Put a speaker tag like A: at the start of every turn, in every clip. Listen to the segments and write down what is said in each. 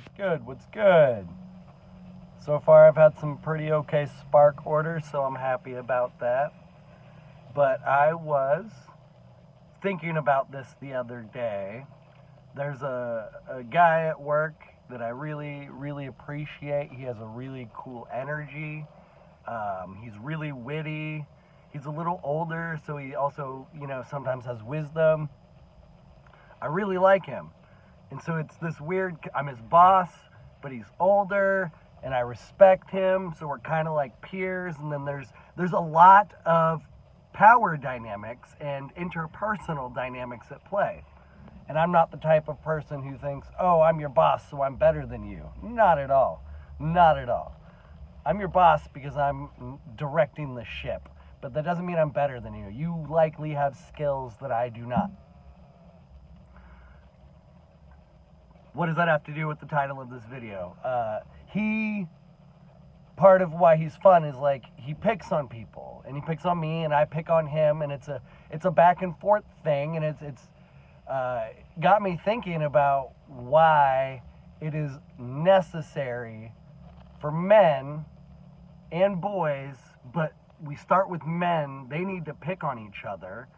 A: What's good? What's good? So far, I've had some pretty okay Spark orders, so I'm happy about that. But I was thinking about this the other day. There's a guy at work that I really appreciate. He has a really cool energy. He's really witty. He's a little older, so he also, sometimes has wisdom. I really like him. And so it's this weird, I'm his boss, but he's older, and I respect him, so we're kind of like peers. And then there's a lot of power dynamics and interpersonal dynamics at play. And I'm not the type of person who thinks, oh, I'm your boss, so I'm better than you. Not at all. Not at all. I'm your boss because I'm directing the ship, but that doesn't mean I'm better than you. You likely have skills that I do not. What does that have to do with the title of this video? Part of why he's fun is like he picks on people, and he picks on me, and I pick on him, and it's a back and forth thing, and it's got me thinking about why it is necessary for men and boys, but we start with men. They need to pick on each other,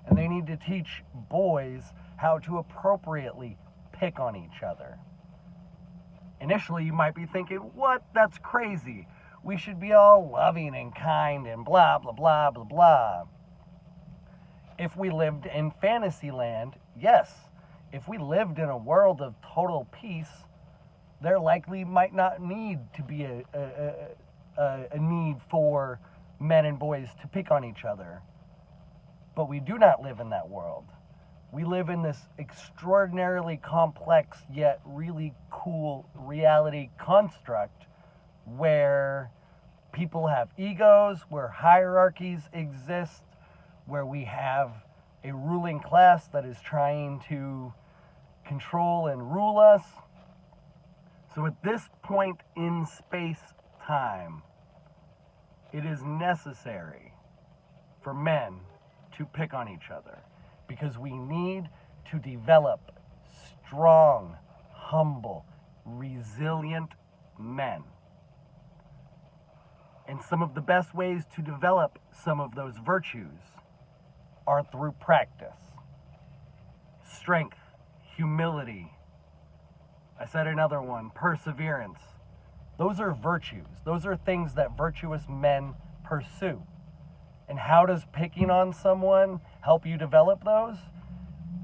A: and they need to teach boys how to appropriately pick on each other. Initially, you might be thinking, what? That's crazy. We should be all loving and kind and blah, blah, blah, blah, blah. If we lived in fantasy land, yes. If we lived in a world of total peace, there likely might not need to be a need for men and boys to pick on each other. But we do not live in that world. We live in this extraordinarily complex yet really cool reality construct where people have egos, where hierarchies exist, where we have a ruling class that is trying to control and rule us. So at this point in space-time, it is necessary for men to pick on each other, because we need to develop strong, humble, resilient men. And some of the best ways to develop some of those virtues are through practice. Strength, humility. I said another one, perseverance. Those are virtues. Those are things that virtuous men pursue. And how does picking on someone help you develop those?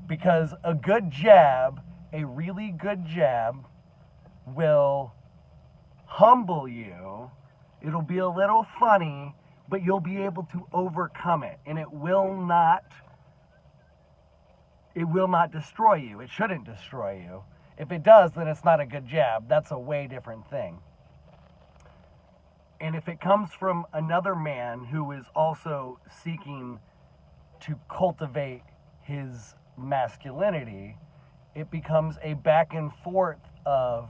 A: Because a good jab, a really good jab, will humble you. It'll be a little funny, but you'll be able to overcome it. And it will not destroy you. It shouldn't destroy you. If it does, then it's not a good jab. That's a way different thing. And if it comes from another man who is also seeking to cultivate his masculinity, it becomes a back and forth of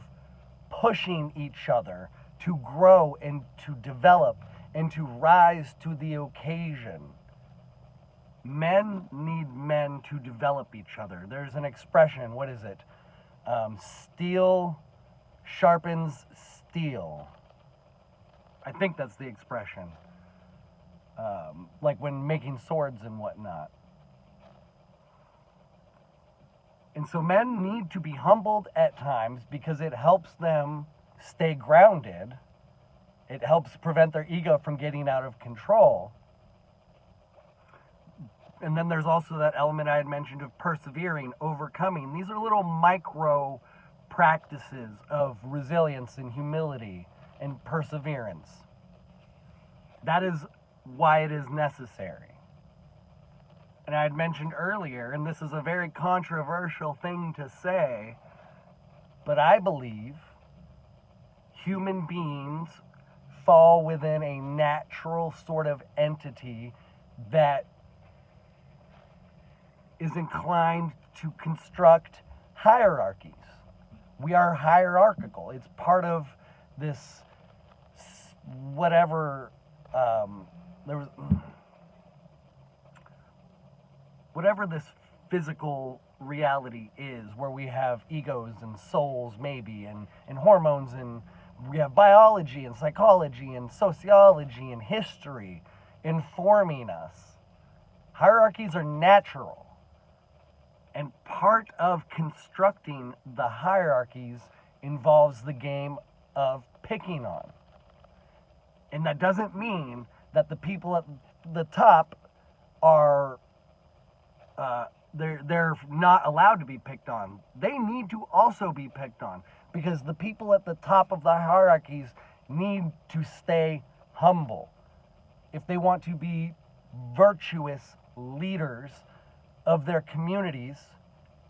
A: pushing each other to grow and to develop and to rise to the occasion. Men need men to develop each other. There's an expression, what is it? Steel sharpens steel. I think that's the expression. Like when making swords and whatnot. And so men need to be humbled at times because it helps them stay grounded. It helps prevent their ego from getting out of control. And then there's also that element I had mentioned of persevering, overcoming. These are little micro practices of resilience and humility and perseverance. That is why it is necessary. And I had mentioned earlier, and this is a very controversial thing to say, but I believe human beings fall within a natural sort of entity that is inclined to construct hierarchies. We are hierarchical. It's part of this whatever whatever this physical reality is, where we have egos and souls, maybe, and hormones, and we have biology and psychology and sociology and history informing us. Hierarchies are natural. And part of constructing the hierarchies involves the game of picking on. And that doesn't mean that the people at the top are they're not allowed to be picked on. They need to also be picked on, because the people at the top of the hierarchies need to stay humble. If they want to be virtuous leaders of their communities,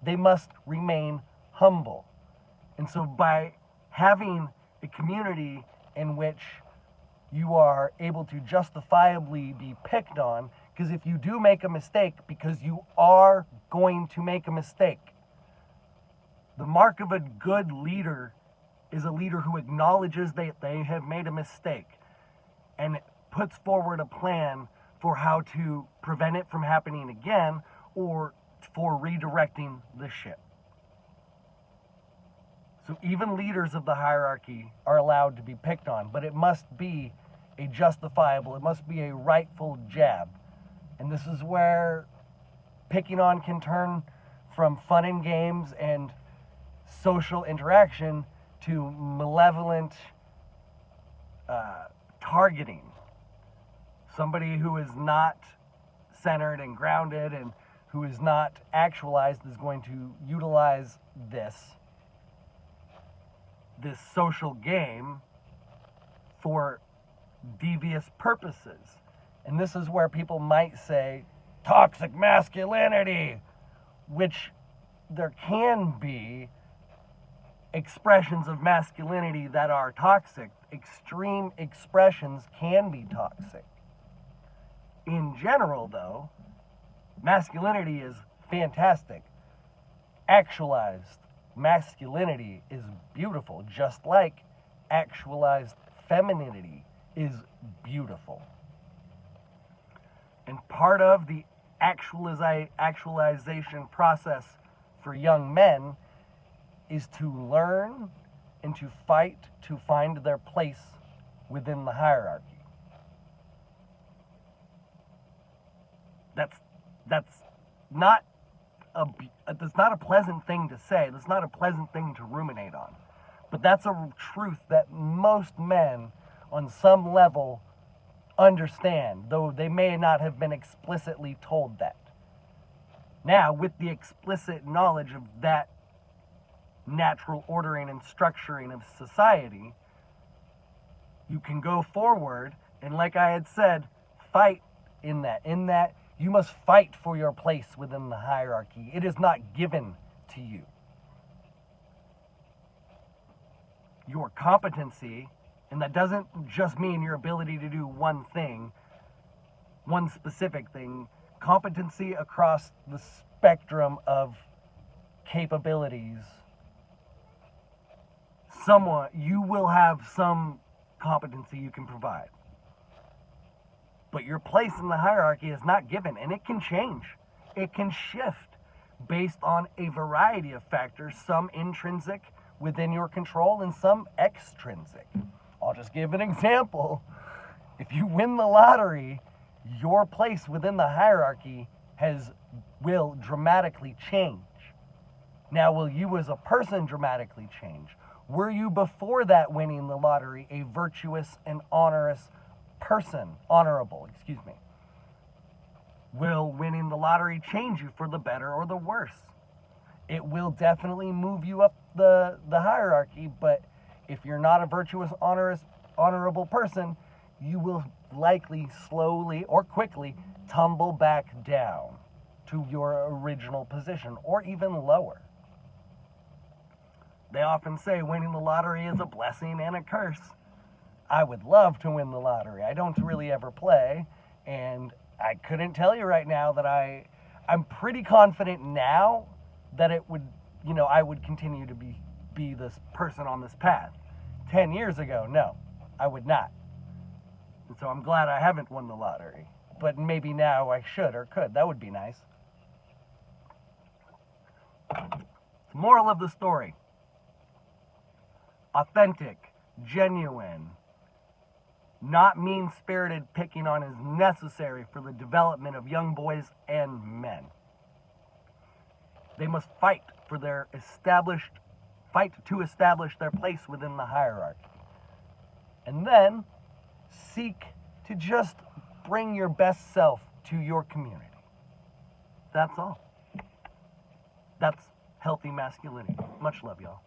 A: they must remain humble. And so by having a community in which you are able to justifiably be picked on, because if you do make a mistake, because you are going to make a mistake, the mark of a good leader is a leader who acknowledges that they have made a mistake and puts forward a plan for how to prevent it from happening again, or for redirecting the ship. So even leaders of the hierarchy are allowed to be picked on, but it must be a justifiable, it must be a rightful jab. And this is where picking on can turn from fun and games and social interaction to malevolent targeting. Somebody who is not centered and grounded and who is not actualized is going to utilize this social game for devious purposes. And this is where people might say toxic masculinity, which there can be expressions of masculinity that are toxic. Extreme expressions can be toxic. In general, though, masculinity is fantastic. Actualized masculinity is beautiful, just like actualized femininity is beautiful. And part of the actualization process for young men is to learn and to fight to find their place within the hierarchy. That's not a pleasant thing to say. That's not a pleasant thing to ruminate on. But that's a truth that most men on some level understand, though they may not have been explicitly told that. Now, with the explicit knowledge of that natural ordering and structuring of society, you can go forward and, like I had said, fight in that you must fight for your place within the hierarchy. It is not given to you. Your competency, and that doesn't just mean your ability to do one thing, one specific thing, competency across the spectrum of capabilities. You will have some competency you can provide. But your place in the hierarchy is not given, and it can change. It can shift based on a variety of factors, some intrinsic within your control and some extrinsic. I'll just give an example. If you win the lottery, your place within the hierarchy will dramatically change. Now, will you as a person dramatically change? Were you before that winning the lottery a virtuous and honorable? Will winning the lottery change you for the better or the worse? It will definitely move you up the hierarchy, but if you're not a virtuous, honorable person, you will likely slowly or quickly tumble back down to your original position, or even lower. They often say winning the lottery is a blessing and a curse. I would love to win the lottery. I don't really ever play, and I couldn't tell you right now that I'm pretty confident now that it would, I would continue to be this person on this path. 10 years ago, no, I would not. And so I'm glad I haven't won the lottery. But maybe now I should or could. That would be nice. The moral of the story: authentic, genuine, not mean-spirited picking on is necessary for the development of young boys and men. They must fight to establish their place within the hierarchy. And then seek to just bring your best self to your community. That's all. That's healthy masculinity. Much love, y'all.